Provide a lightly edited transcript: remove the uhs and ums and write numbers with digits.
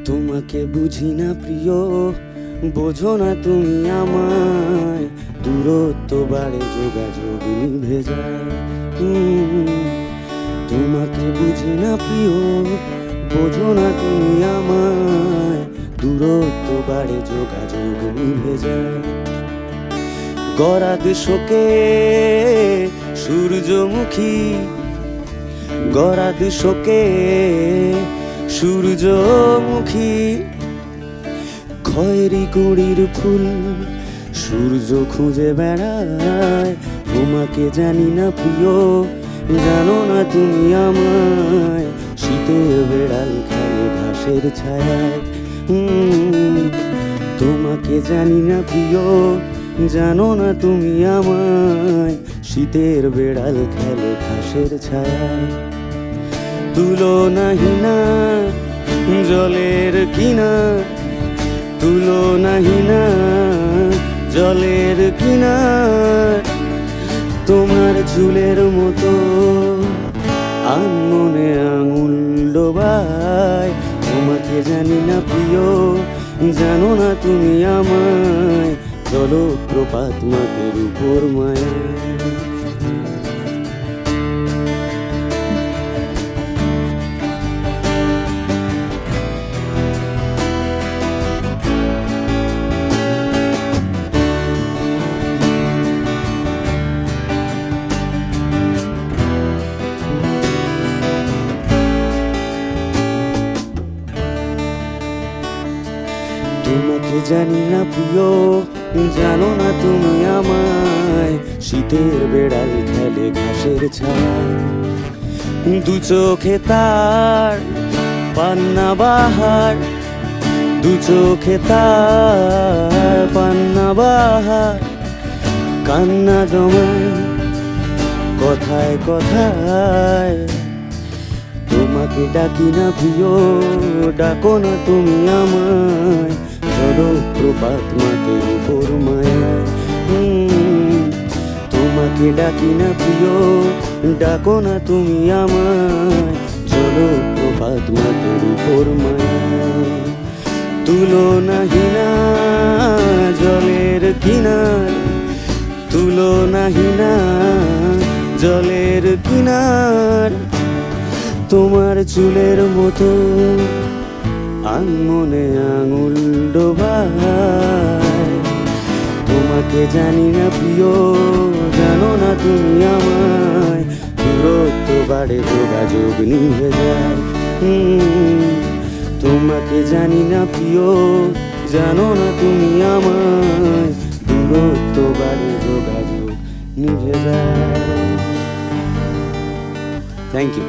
তোমাকে বুঝি না প্রিয়, বোঝো না তুমি আমায়, দূরত্ব বাড়ে যোগাযোগ নিভে যায়। তোমাকে বুঝি না প্রিয়, বোঝো না তুমি আমায়, দূরত্ব বাড়ে যোগাযোগ নিভে যায়। গরাদ শোকে সূর্যমুখী, গরাদ শোকে সূর্যমুখী, খয়েরি কুড়ির ফুল সূর্য খুঁজে বেড়ায়। তোমাকে জানি না প্রিয়, জানো না তুমি আমায়, শীতের বেড়াল খায় ঘাসের ছায়ায়। তোমাকে জানি না প্রিয়, জানো না তুমি আমায়, শীতের বেড়াল খেলে ঘাসের ছায়ায়। তুলনাহীনা জলের কিনার, তুলনাহীনা জলের কিনার, তোমার চুলের মতো আনমনে আঙুল ডোবায়। তোমাকে জানি না প্রিয়, জানো না তুমি আমায়, জলপ্রপাত মাটির উপর মায়া। তোমাকে জানি না প্রিয়, জানো না তুমি আমায়, শীতের বেড়াল খেলে ঘাসের ছায়। দু চোখে তার পান্না বাহার, দু চোখে তার পান্না বাহার, কান্না জমায় কথায় কথায়। তোমাকে ডাকি না প্রিয়, ডাকো না তুমি আমায়, জলপ্রপাত মাটির উপর মায়ায়। তোমাকে ডাকি না প্রিয়, ডাকো না তুমি আমায়, জলপ্রপাত মাটির উপর মায়ায়। তুলনাহীনা জলের কিনার, তুলনাহীনা জলের কিনার, তোমার চুলের মতো আনমনে আঙুল ডোবায়। তোমাকে জানি না প্রিয়, জানো না তুমি আমায়, দূরত্ব বাড়ে যোগাযোগ নিভে যায়। তোমাকে জানি না প্রিয়, জানো না তুমি আমায়, দূরত্ব বাড়ে যোগাযোগ নিভে যায়। Thank you.